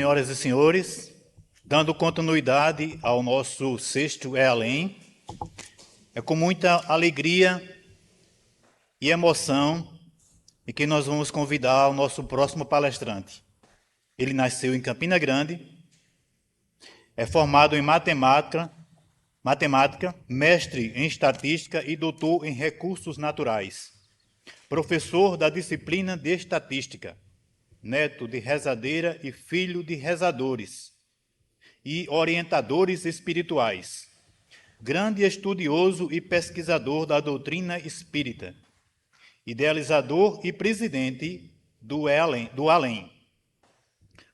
senhoras e senhores, dando continuidade ao nosso sexto É Além, é com muita alegria e emoção e que nós vamos convidar o nosso próximo palestrante. Ele nasceu em Campina Grande, é formado em matemática, mestre em estatística e doutor em recursos naturais, professor da disciplina de estatística, neto de rezadeira e filho de rezadores e orientadores espirituais, grande estudioso e pesquisador da doutrina espírita, idealizador e presidente do Além,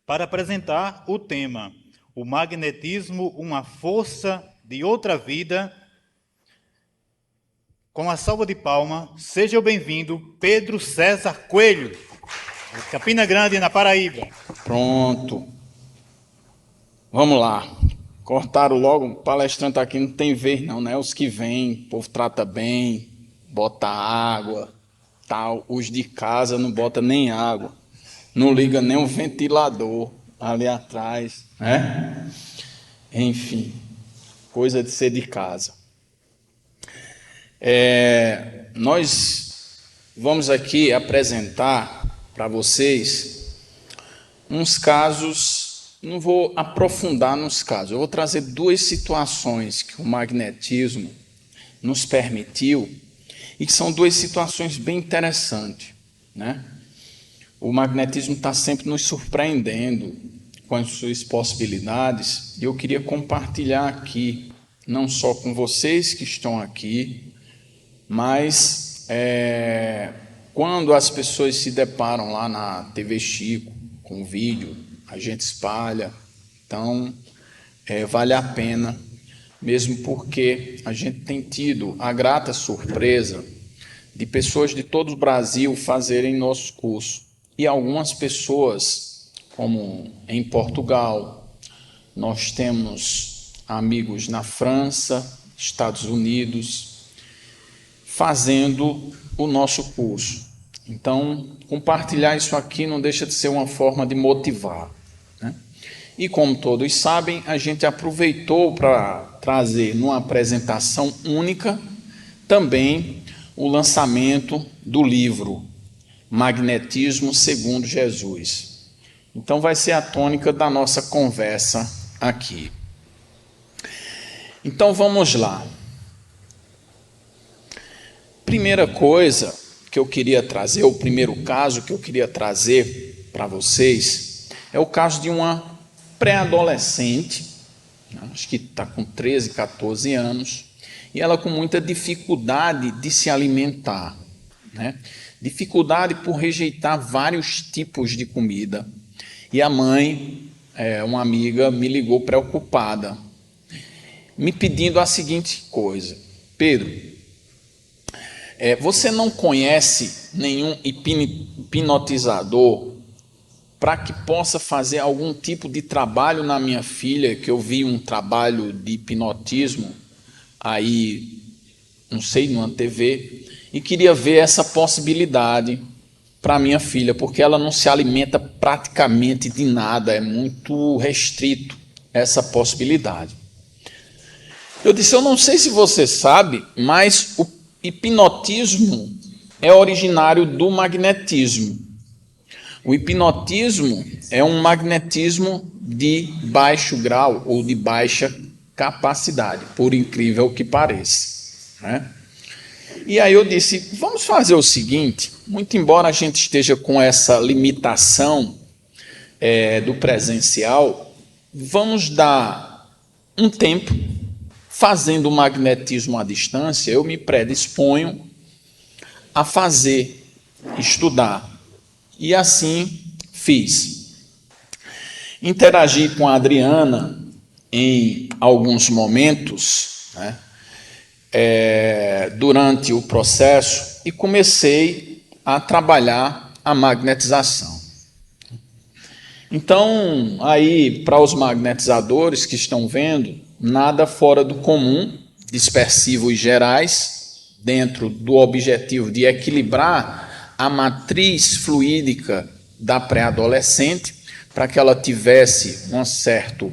para apresentar o tema O Magnetismo, uma Força de Outra Vida. Com a salva de palmas, seja bem-vindo, Pedro César Coelho, de Campina Grande, na Paraíba. Pronto. Vamos lá. Cortaram logo, o palestrante aqui não tem vez não, né? Os que vêm, o povo trata bem, bota água, tal. Os de casa não bota nem água, não liga nem um ventilador ali atrás, né? Enfim, coisa de ser de casa. Nós vamos aqui apresentar para vocês uns casos, não vou aprofundar nos casos, eu vou trazer duas situações que o magnetismo nos permitiu e que são duas situações bem interessantes, né? O magnetismo está sempre nos surpreendendo com as suas possibilidades e eu queria compartilhar aqui, não só com vocês que estão aqui, mas quando as pessoas se deparam lá na TV Chico com o vídeo, a gente espalha, então vale a pena, mesmo porque a gente tem tido a grata surpresa de pessoas de todo o Brasil fazerem nosso curso, e algumas pessoas, como em Portugal, nós temos amigos na França, Estados Unidos, fazendo o nosso curso. Então, compartilhar isso aqui não deixa de ser uma forma de motivar, né? E como todos sabem, a gente aproveitou para trazer numa apresentação única também o lançamento do livro Magnetismo segundo Jesus. Então vai ser a tônica da nossa conversa aqui. Então vamos lá. Primeira coisa que eu queria trazer, o primeiro caso que eu queria trazer para vocês, é o caso de uma pré-adolescente, acho que está com 13, 14 anos, e ela com muita dificuldade de se alimentar, né? Dificuldade por rejeitar vários tipos de comida. E a mãe, uma amiga, me ligou preocupada, me pedindo a seguinte coisa: Pedro, você não conhece nenhum hipnotizador para que possa fazer algum tipo de trabalho na minha filha, que eu vi um trabalho de hipnotismo aí, não sei, numa TV, e queria ver essa possibilidade para minha filha, porque ela não se alimenta praticamente de nada, é muito restrito essa possibilidade. Eu disse, eu não sei se você sabe, mas o hipnotismo é originário do magnetismo. O hipnotismo é um magnetismo de baixo grau ou de baixa capacidade, por incrível que pareça, né? E aí eu disse, vamos fazer o seguinte, muito embora a gente esteja com essa limitação do presencial, vamos dar um tempo fazendo o magnetismo à distância, eu me predisponho a fazer, estudar. E assim fiz. Interagi com a Adriana em alguns momentos, né, durante o processo, e comecei a trabalhar a magnetização. Então, aí, para os magnetizadores que estão vendo, nada fora do comum, dispersivos gerais, dentro do objetivo de equilibrar a matriz fluídica da pré-adolescente, para que ela tivesse um certo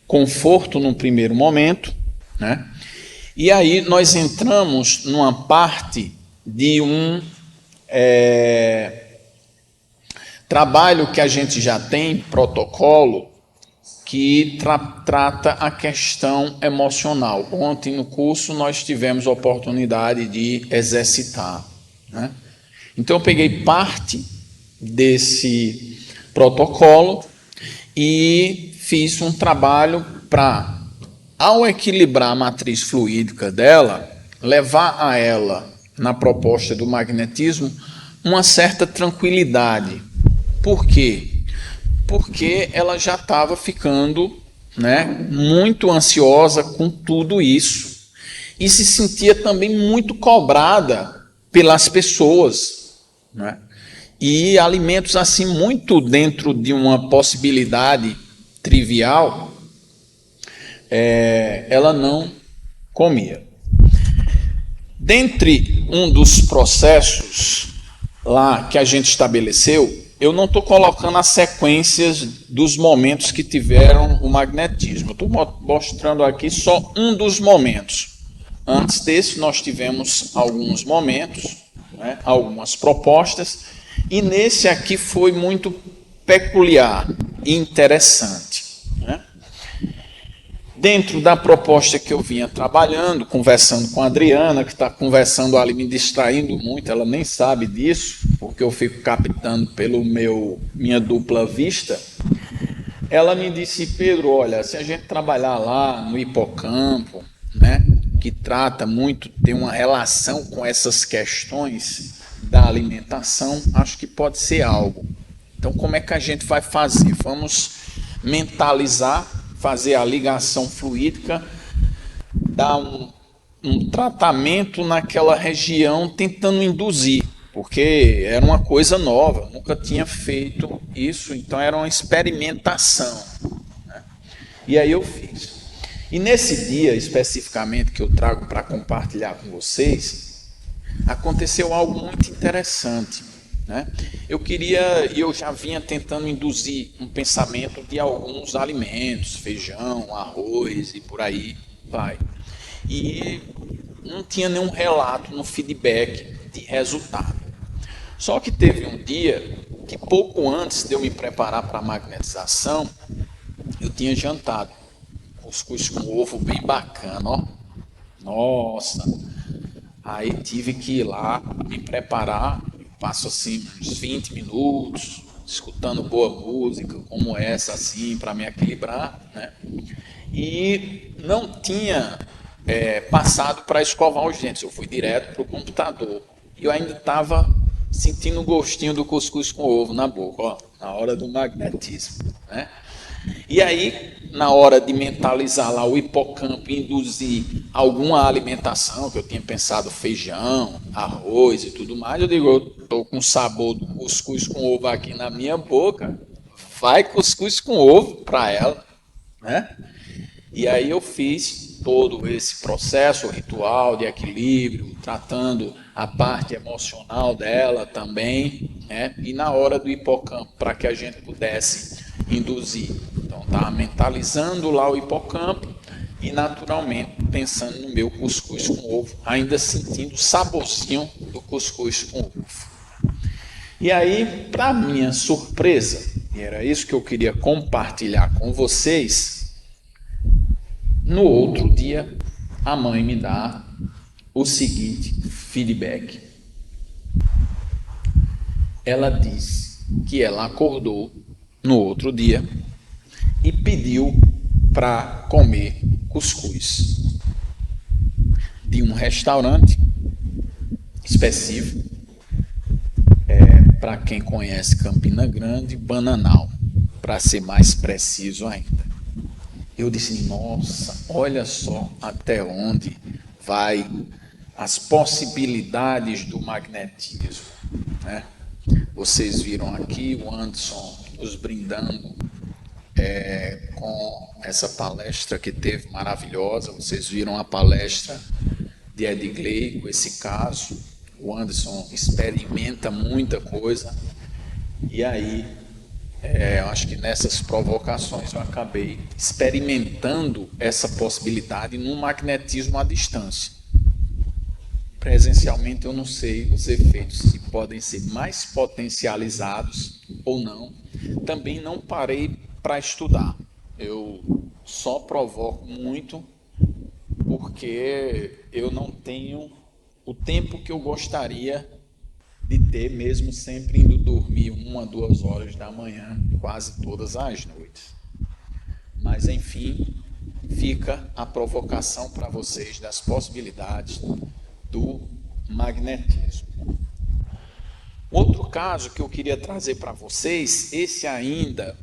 conforto no primeiro momento, né? E aí nós entramos numa parte de um trabalho que a gente já tem, protocolo, que trata a questão emocional. Ontem no curso nós tivemos a oportunidade de exercitar, né? Então eu peguei parte desse protocolo e fiz um trabalho para, ao equilibrar a matriz fluídica dela, levar a ela, na proposta do magnetismo, uma certa tranquilidade. Por quê? Porque ela já estava ficando, né, muito ansiosa com tudo isso e se sentia também muito cobrada pelas pessoas, né? E alimentos assim muito dentro de uma possibilidade trivial, ela não comia. Dentre um dos processos lá que a gente estabeleceu, eu não estou colocando as sequências dos momentos que tiveram o magnetismo. Eu estou mostrando aqui só um dos momentos. Antes desse, nós tivemos alguns momentos, né, algumas propostas, e nesse aqui foi muito peculiar e interessante, né? Dentro da proposta que eu vinha trabalhando, conversando com a Adriana, que está conversando ali, me distraindo muito, ela nem sabe disso, porque eu fico captando pelo minha dupla vista, ela me disse: Pedro, olha, se a gente trabalhar lá no hipocampo, né, que trata muito, tem uma relação com essas questões da alimentação, acho que pode ser algo. Então, como é que a gente vai fazer? Vamos mentalizar, fazer a ligação fluídica, dar um tratamento naquela região, tentando induzir, porque era uma coisa nova, nunca tinha feito isso, então era uma experimentação, né? E aí eu fiz. E nesse dia, especificamente, que eu trago para compartilhar com vocês, aconteceu algo muito interessante, né? Eu já vinha tentando induzir um pensamento de alguns alimentos, feijão, arroz e por aí vai. E não tinha nenhum relato no feedback de resultado. Só que teve um dia que pouco antes de eu me preparar para a magnetização, eu tinha jantado cuscuz com ovo bem bacana, ó. Nossa! Aí tive que ir lá me preparar. Passo assim uns 20 minutos escutando boa música, como essa assim, para me equilibrar, né? E não tinha passado para escovar os dentes. Eu fui direto para o computador. E eu ainda estava sentindo o gostinho do cuscuz com ovo na boca, ó, na hora do magnetismo, né? E aí, na hora de mentalizar lá o hipocampo e induzir alguma alimentação, que eu tinha pensado feijão, arroz e tudo mais, eu digo, eu estou com o sabor do cuscuz com ovo aqui na minha boca, vai cuscuz com ovo para ela, né? E aí eu fiz todo esse processo, o ritual de equilíbrio, tratando a parte emocional dela também, né? E na hora do hipocampo, para que a gente pudesse induzir. Então, estava mentalizando lá o hipocampo e, naturalmente, pensando no meu cuscuz com ovo, ainda sentindo o saborzinho do cuscuz com ovo. E aí, para minha surpresa, e era isso que eu queria compartilhar com vocês, no outro dia, a mãe me dá o seguinte feedback. Ela disse que ela acordou no outro dia e pediu para comer cuscuz de um restaurante específico, para quem conhece Campina Grande, Bananal, para ser mais preciso ainda. Eu disse, nossa, olha só até onde vai as possibilidades do magnetismo, né? Vocês viram aqui o Anderson nos brindando com essa palestra que teve maravilhosa. Vocês viram a palestra de Ed Gley com esse caso. O Anderson experimenta muita coisa. E aí eu acho que nessas provocações eu acabei experimentando essa possibilidade no magnetismo à distância. Presencialmente eu não sei os efeitos, se podem ser mais potencializados ou não. Também não parei para estudar. Eu só provoco muito porque eu não tenho o tempo que eu gostaria de ter, mesmo sempre indo dormir 1, 2 horas da manhã, quase todas as noites. Mas, enfim, fica a provocação para vocês das possibilidades do magnetismo. Outro caso que eu queria trazer para vocês, esse ainda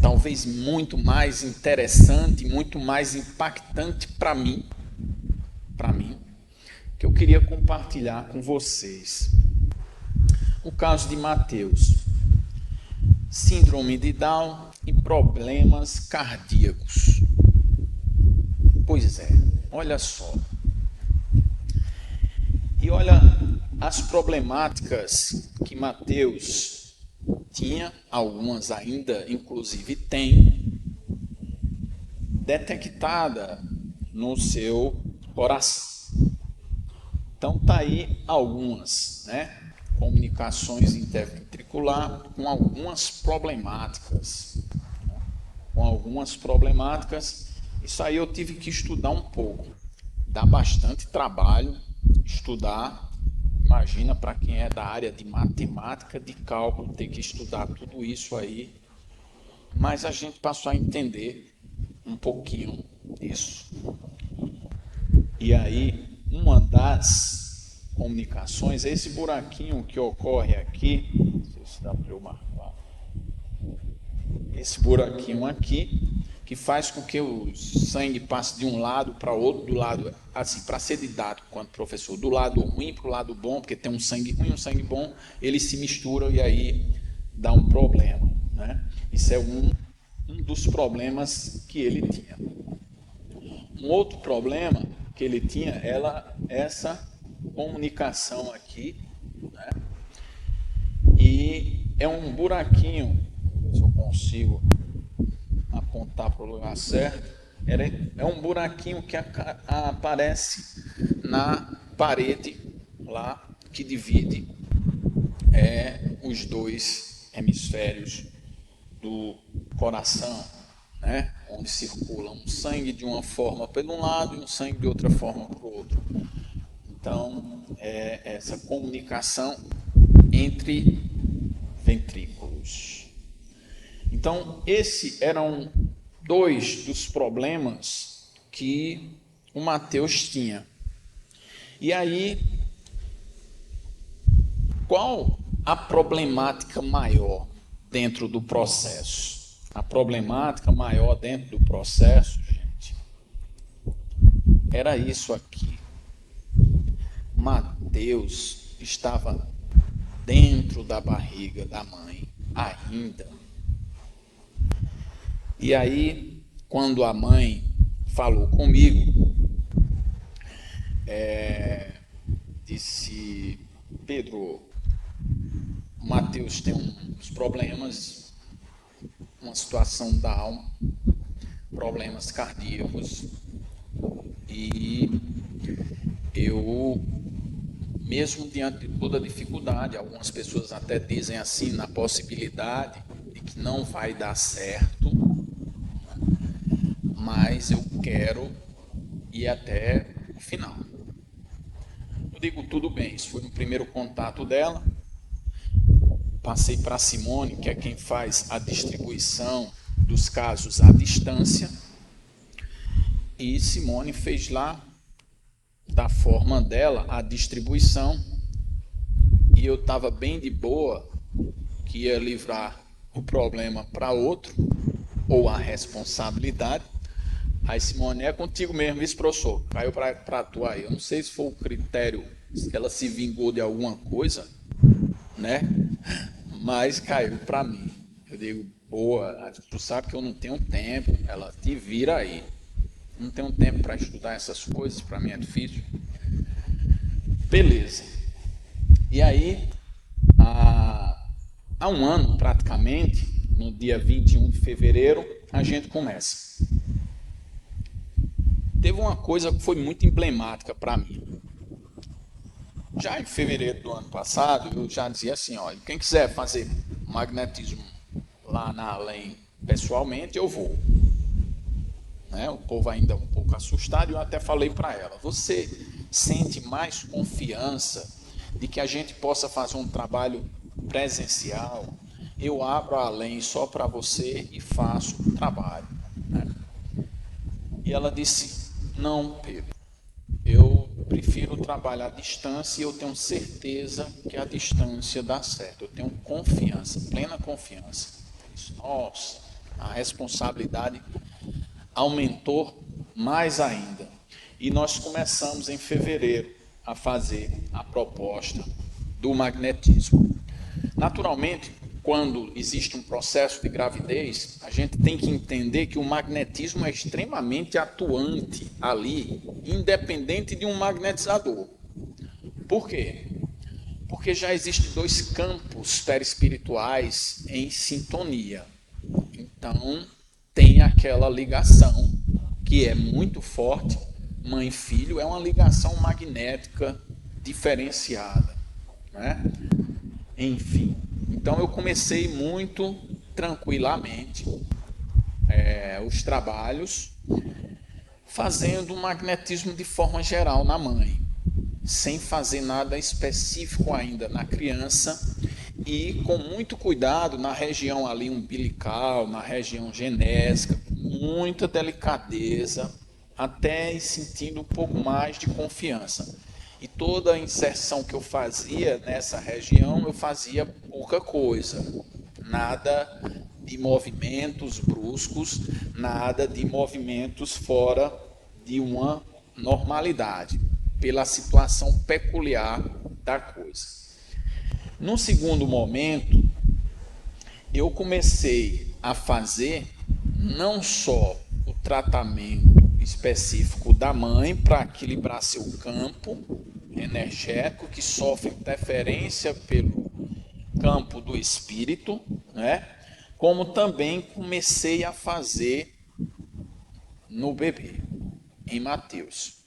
talvez muito mais interessante, muito mais impactante para mim, que eu queria compartilhar com vocês. O caso de Mateus, síndrome de Down e problemas cardíacos. Pois é, olha só. E olha as problemáticas que Mateus tinha, algumas ainda inclusive tem, detectada no seu coração. Então tá aí algumas, né? Comunicações interventricular com algumas problemáticas. Isso aí eu tive que estudar um pouco. Dá bastante trabalho estudar. Imagina para quem é da área de matemática, de cálculo, ter que estudar tudo isso aí. Mas a gente passou a entender um pouquinho disso. E aí, uma das comunicações, esse buraquinho que ocorre aqui, não sei se dá para eu marcar, esse buraquinho aqui, que faz com que o sangue passe de um lado para outro, do lado, assim, para ser didático quanto professor, do lado ruim para o lado bom, porque tem um sangue ruim e um sangue bom, eles se misturam e aí dá um problema, né? Isso é um dos problemas que ele tinha. Um outro problema que ele tinha era essa comunicação aqui, né? E é um buraquinho, se eu consigo apontar para o lugar certo, é um buraquinho que aparece na parede lá que divide os dois hemisférios do coração, né? Onde circula um sangue de uma forma pelo um lado e um sangue de outra forma para o outro. Então, é essa comunicação entre ventrículos. Então, esses eram dois dos problemas que o Mateus tinha. E aí, qual a problemática maior dentro do processo? A problemática maior dentro do processo, gente, era isso aqui. Mateus estava dentro da barriga da mãe ainda. E aí, quando a mãe falou comigo, disse: Pedro, o Mateus tem uns problemas, uma situação da alma, problemas cardíacos, e eu, mesmo diante de toda a dificuldade, algumas pessoas até dizem assim, na possibilidade de que não vai dar certo, mas eu quero ir até o final. Eu digo, tudo bem, isso foi no primeiro contato dela. Passei para a Simone, que é quem faz a distribuição dos casos à distância, e Simone fez lá, da forma dela, a distribuição, e eu estava bem de boa, que ia livrar o problema para outro, ou a responsabilidade. Aí Simone, é contigo mesmo, esse professor, caiu para tu aí. Eu não sei se foi o critério, se ela se vingou de alguma coisa, né? Mas caiu para mim. Eu digo, boa, tu sabe que eu não tenho tempo. Ela, te vira aí. Não tenho tempo para estudar essas coisas, para mim é difícil. Beleza. E aí, há um ano praticamente, no dia 21 de fevereiro, a gente começa. Teve uma coisa que foi muito emblemática para mim. Já em fevereiro do ano passado, eu já dizia assim, olha, quem quiser fazer magnetismo lá na Além pessoalmente, eu vou. Né? O povo ainda um pouco assustado, e eu até falei para ela, você sente mais confiança de que a gente possa fazer um trabalho presencial? Eu abro a Além só para você e faço o trabalho. Né? E ela disse, não, Pedro, eu prefiro trabalhar à distância e eu tenho certeza que a distância dá certo. Eu tenho confiança, plena confiança. Nossa, a responsabilidade aumentou mais ainda. E nós começamos em fevereiro a fazer a proposta do magnetismo. Naturalmente, quando existe um processo de gravidez, a gente tem que entender que o magnetismo é extremamente atuante ali, independente de um magnetizador. Por quê? Porque já existem dois campos perispirituais em sintonia. Então, tem aquela ligação que é muito forte, mãe e filho, é uma ligação magnética diferenciada, né? Enfim, então eu comecei muito tranquilamente os trabalhos, fazendo o magnetismo de forma geral na mãe, sem fazer nada específico ainda na criança, e com muito cuidado na região ali umbilical, na região genésica, muita delicadeza, até sentindo um pouco mais de confiança. E toda a inserção que eu fazia nessa região, eu fazia pouca coisa, nada de movimentos bruscos, nada de movimentos fora de uma normalidade, pela situação peculiar da coisa. No segundo momento, eu comecei a fazer não só o tratamento específico da mãe para equilibrar seu campo energético, que sofre interferência pelo campo do espírito, né? Como também comecei a fazer no bebê, em Mateus.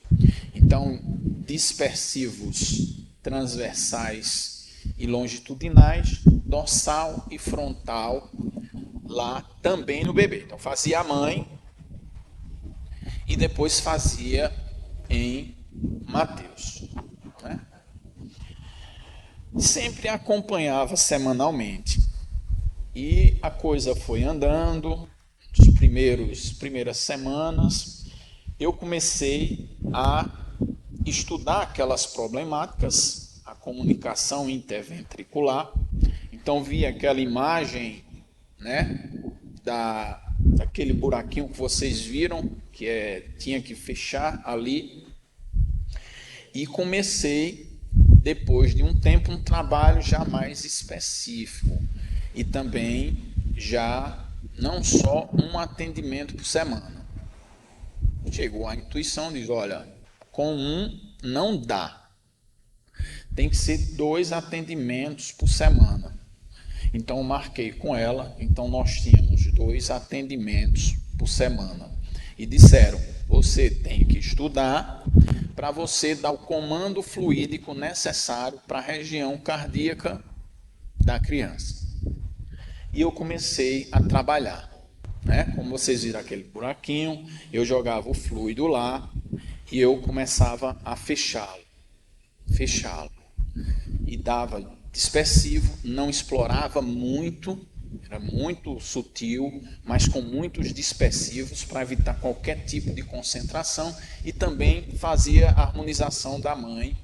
Então, dispersivos transversais e longitudinais, dorsal e frontal, lá também no bebê. Então, fazia a mãe e depois fazia em Mateus. Né? Sempre acompanhava semanalmente. E a coisa foi andando, primeiras semanas, eu comecei a estudar aquelas problemáticas, a comunicação interventricular. Então vi aquela imagem, né, daquele buraquinho que vocês viram, que tinha que fechar ali, e comecei, depois de um tempo, um trabalho já mais específico, e também já não só um atendimento por semana. Chegou a intuição, diz, olha, com um não dá, tem que ser 2 atendimentos por semana. Então eu marquei com ela, então nós tínhamos 2 atendimentos por semana. E disseram, você tem que estudar para você dar o comando fluídico necessário para a região cardíaca da criança. E eu comecei a trabalhar, né? Como vocês viram aquele buraquinho, eu jogava o fluido lá e eu começava a fechá-lo, e dava dispersivo, não explorava muito, era muito sutil, mas com muitos dispersivos para evitar qualquer tipo de concentração, e também fazia a harmonização da mãe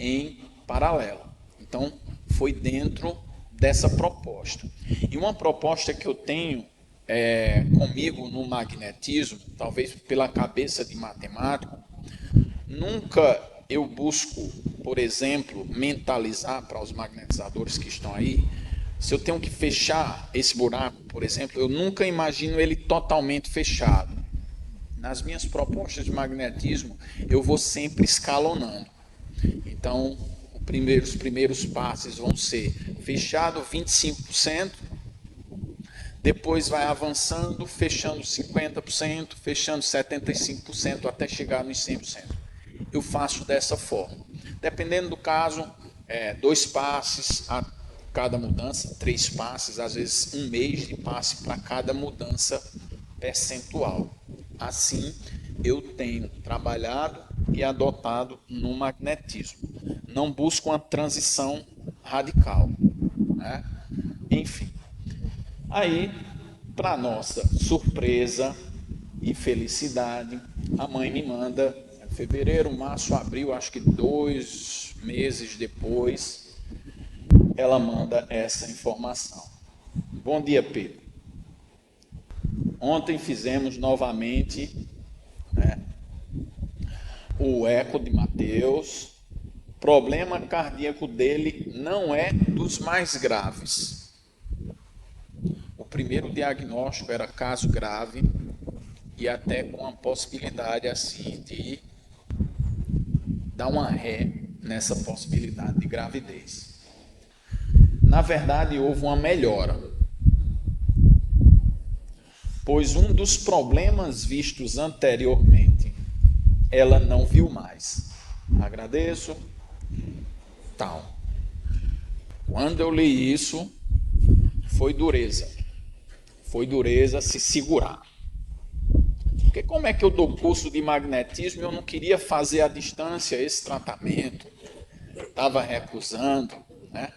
em paralelo. Então, foi dentro dessa proposta. E uma proposta que eu tenho comigo no magnetismo, talvez pela cabeça de matemático, nunca eu busco, por exemplo, mentalizar para os magnetizadores que estão aí, se eu tenho que fechar esse buraco, por exemplo, eu nunca imagino ele totalmente fechado. Nas minhas propostas de magnetismo, eu vou sempre escalonando. Então, os primeiros passos vão ser fechado 25%, Depois vai avançando, fechando 50%, fechando 75%, até chegar nos 100%. Eu faço dessa forma. Dependendo do caso, 2 passes a cada mudança, 3 passes, às vezes 1 mês de passe para cada mudança percentual. Assim, eu tenho trabalhado e adotado no magnetismo. Não busco uma transição radical, né? Enfim. Aí, para nossa surpresa e felicidade, a mãe me manda, em fevereiro, março, abril, acho que 2 meses depois, ela manda essa informação. Bom dia, Pedro. Ontem fizemos novamente, né, o eco de Mateus. O problema cardíaco dele não é dos mais graves. O primeiro diagnóstico era caso grave e até com a possibilidade assim de dar uma ré nessa possibilidade de gravidez. Na verdade, houve uma melhora, pois um dos problemas vistos anteriormente, ela não viu mais. Agradeço. Tal. Quando eu li isso, foi dureza. Foi dureza se segurar. Porque como é que eu dou curso de magnetismo e eu não queria fazer à distância esse tratamento? Estava recusando, né?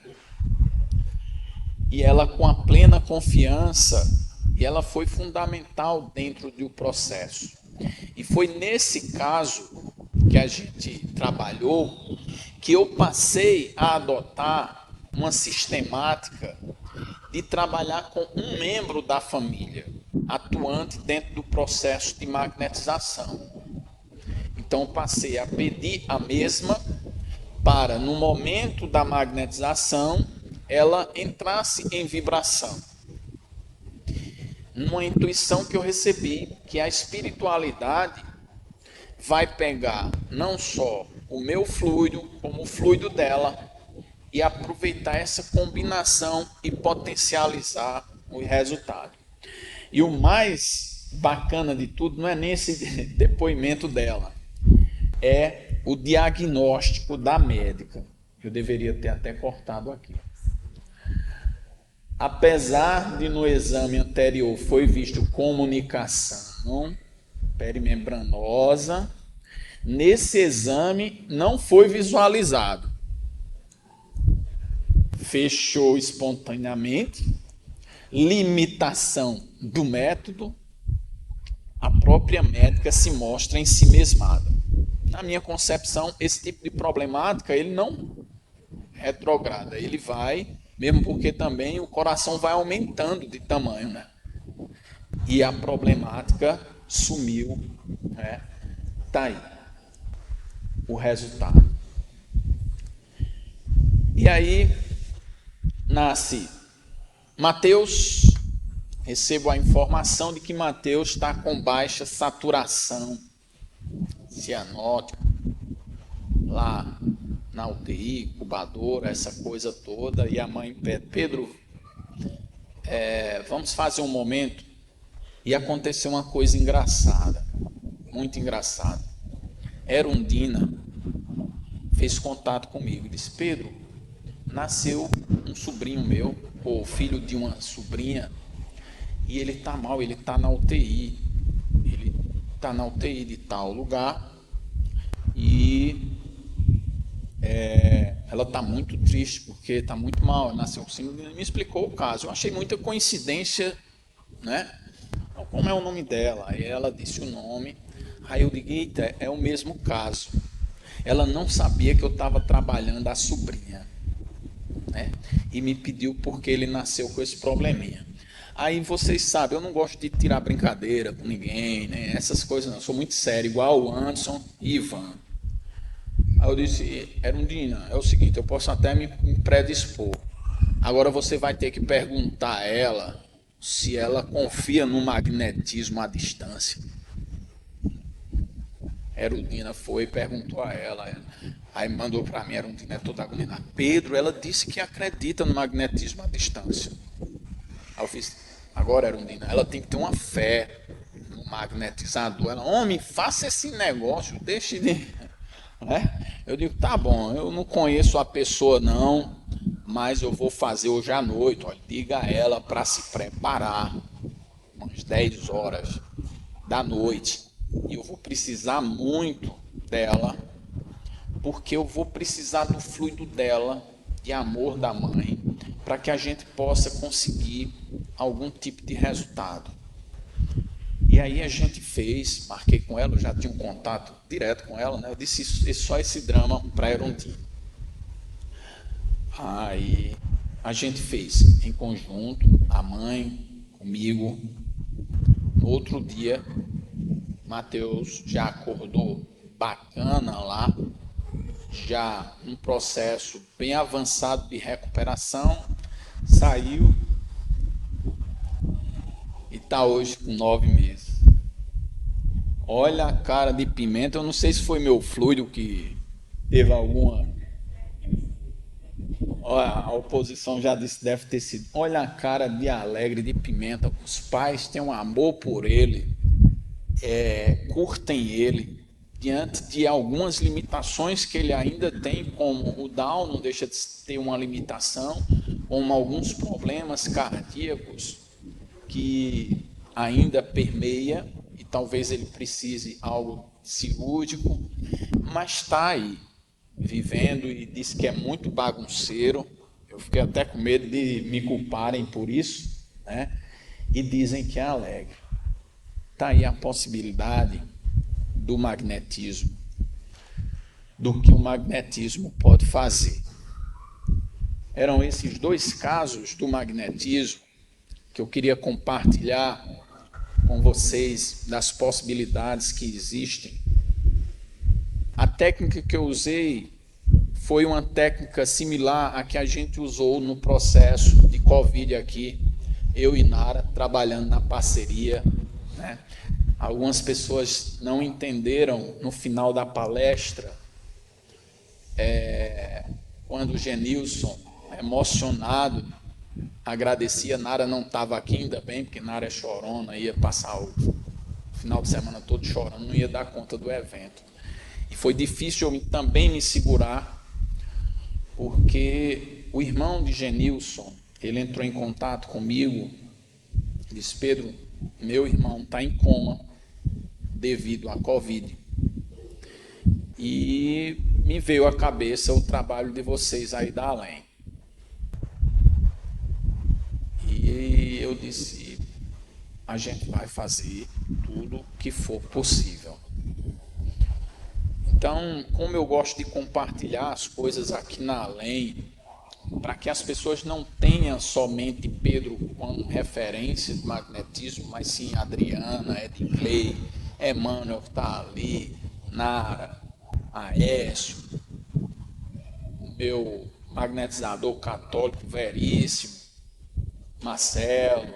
E ela com a plena confiança, e ela foi fundamental dentro do processo. E foi nesse caso que a gente trabalhou que eu passei a adotar uma sistemática de trabalhar com um membro da família atuante dentro do processo de magnetização. Então passei a pedir a mesma para, no momento da magnetização, ela entrasse em vibração. Numa intuição que eu recebi, que a espiritualidade vai pegar não só o meu fluido, como o fluido dela, e aproveitar essa combinação e potencializar o resultado. E o mais bacana de tudo não é nesse depoimento dela, é o diagnóstico da médica. Eu deveria ter até cortado aqui. Apesar de no exame anterior foi visto comunicação perimembranosa, nesse exame não foi visualizado. Fechou espontaneamente, limitação do método, a própria médica se mostra em si mesmada. Na minha concepção, esse tipo de problemática, ele não retrograda, ele vai, mesmo porque também o coração vai aumentando de tamanho, né? E a problemática sumiu, né? Tá aí o resultado. E aí nasce Mateus, recebo a informação de que Mateus está com baixa saturação cianótica, lá na UTI, incubadora, essa coisa toda, e a mãe pede, Pedro, vamos fazer um momento. E aconteceu uma coisa engraçada, muito engraçada. Erundina fez contato comigo, disse, Pedro, nasceu um sobrinho meu, ou filho de uma sobrinha, e ele está mal, ele está na UTI. Ele está na UTI de tal lugar, e ela está muito triste, porque está muito mal, nasceu assim, me explicou o caso. Eu achei muita coincidência, né? Como é o nome dela? Aí ela disse o nome, aí eu digo, eita, é o mesmo caso. Ela não sabia que eu estava trabalhando a sobrinha, né? E me pediu porque ele nasceu com esse probleminha. Aí vocês sabem, eu não gosto de tirar brincadeira com ninguém, né? Essas coisas não, eu sou muito sério, igual o Anderson e Ivan. Aí eu disse, Erundina, é o seguinte, eu posso até me predispor. Agora você vai ter que perguntar a ela se ela confia no magnetismo à distância. Erundina foi e perguntou a ela. Aí mandou para mim, Erundina toda agoniada. Pedro, ela disse que acredita no magnetismo à distância. Aí eu fiz, Agora, Erundina, ela tem que ter uma fé no magnetizador. Ela, homem, faça esse negócio, deixe de... Né? Eu digo, tá bom, eu não conheço a pessoa não, mas eu vou fazer hoje à noite. Olha, diga a ela para se preparar, umas 10 horas da noite. E eu vou precisar muito dela, porque eu vou precisar do fluido dela, de amor da mãe, para que a gente possa conseguir algum tipo de resultado. E aí a gente fez, marquei com ela, eu já tinha um contato direto com ela, né? Eu disse só esse drama para Erundina. Aí a gente fez em conjunto, a mãe, comigo. No outro dia, Mateus já acordou bacana lá, já um processo bem avançado de recuperação, saiu e está hoje com 9 meses. Olha a cara de pimenta, eu não sei se foi meu fluido que teve alguma... Olha, a oposição já disse que deve ter sido. Olha a cara de alegre de pimenta, os pais têm um amor por ele, curtem ele, diante de algumas limitações que ele ainda tem, como o Down não deixa de ter uma limitação, como alguns problemas cardíacos que ainda permeia e talvez ele precise algo cirúrgico, mas está aí, vivendo, e diz que é muito bagunceiro. Eu fiquei até com medo de me culparem por isso, né? E dizem que é alegre. Está aí a possibilidade do magnetismo, do que o magnetismo pode fazer. Eram esses 2 casos do magnetismo que eu queria compartilhar com vocês, das possibilidades que existem. A técnica que eu usei foi uma técnica similar à que a gente usou no processo de Covid aqui, eu e Nara, trabalhando na parceria, né? Algumas pessoas não entenderam no final da palestra, quando o Genilson, emocionado, agradecia. Nara não estava aqui, ainda bem, porque Nara é chorona, ia passar o final de semana todo chorando, não ia dar conta do evento. E foi difícil eu também me segurar, porque o irmão de Genilson, ele entrou em contato comigo, disse: Pedro, meu irmão está em coma devido à Covid. E me veio à cabeça o trabalho de vocês aí da Além. E eu disse: a gente vai fazer tudo que for possível. Então, como eu gosto de compartilhar as coisas aqui na Além, para que as pessoas não tenham somente Pedro como referência de magnetismo, mas sim Adriana, Edgley, Emmanuel que está ali, Nara, Aécio, o meu magnetizador católico Veríssimo, Marcelo,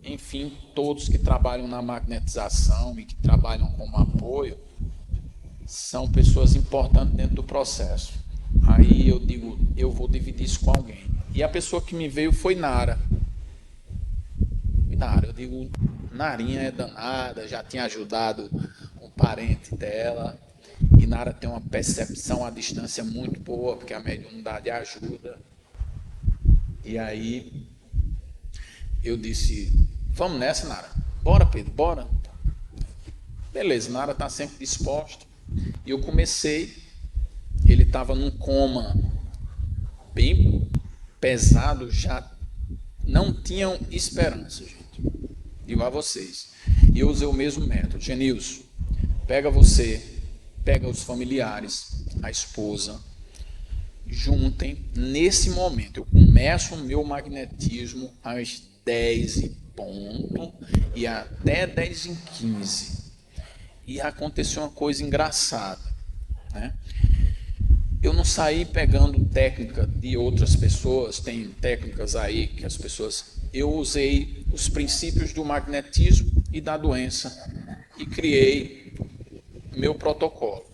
enfim, todos que trabalham na magnetização e que trabalham como apoio, são pessoas importantes dentro do processo. Aí eu digo, eu vou dividir isso com alguém. E a pessoa que me veio foi Nara. E Nara, eu digo, Narinha é danada, já tinha ajudado um parente dela. E Nara tem uma percepção à distância muito boa, porque a mediunidade ajuda. E aí eu disse: vamos nessa, Nara. Bora, Pedro, bora. Beleza, Nara está sempre disposta. E eu comecei. Ele estava num coma bem pesado, já não tinham esperança, gente. Digo a vocês. E eu usei o mesmo método. Genilson, pega você, pega os familiares, a esposa, juntem nesse momento. Eu começo o meu magnetismo às 10 e ponto e até 10 e 15. E aconteceu uma coisa engraçada, né? Eu não saí pegando técnica de outras pessoas, tem técnicas aí que as pessoas... Eu usei os princípios do magnetismo e da doença e criei meu protocolo.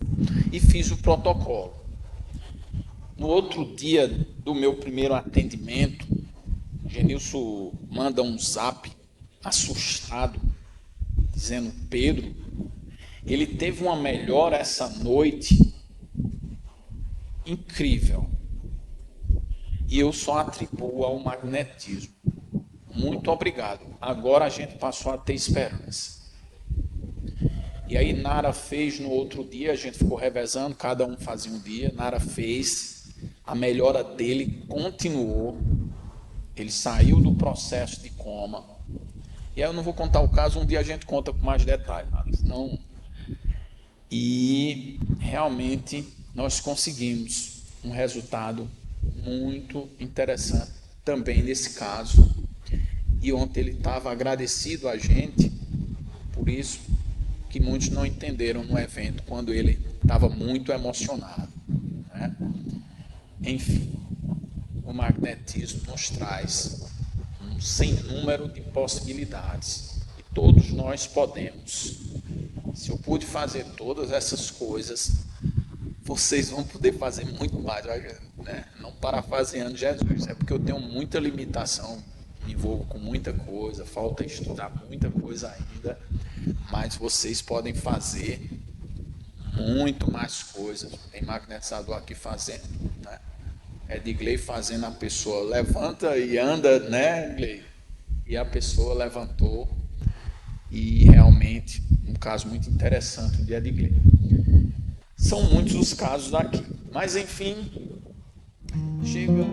E fiz o protocolo. No outro dia do meu primeiro atendimento, Genilson manda um zap assustado, dizendo: Pedro, ele teve uma melhora essa noite incrível. E eu só atribuo ao magnetismo. Muito obrigado. Agora a gente passou a ter esperança. E aí Nara fez no outro dia, a gente ficou revezando, cada um fazia um dia. Nara fez, a melhora dele continuou. Ele saiu do processo de coma. E aí eu não vou contar o caso, um dia a gente conta com mais detalhes. Não. E realmente nós conseguimos um resultado muito interessante também nesse caso. E ontem ele estava agradecido a gente por isso, que muitos não entenderam no evento, quando ele estava muito emocionado, né? Enfim, o magnetismo nos traz um sem número de possibilidades e todos nós podemos. Se eu pude fazer todas essas coisas, vocês vão poder fazer muito mais, né? Não parafraseando Jesus, é porque eu tenho muita limitação, me envolvo com muita coisa, falta estudar muita coisa ainda, mas vocês podem fazer muito mais coisas. Tem magnetizador aqui fazendo, né? Edgley fazendo, a pessoa levanta e anda, né, Edgley? E a pessoa levantou, e realmente um caso muito interessante de Edgley. São muitos os casos daqui, mas enfim, chega.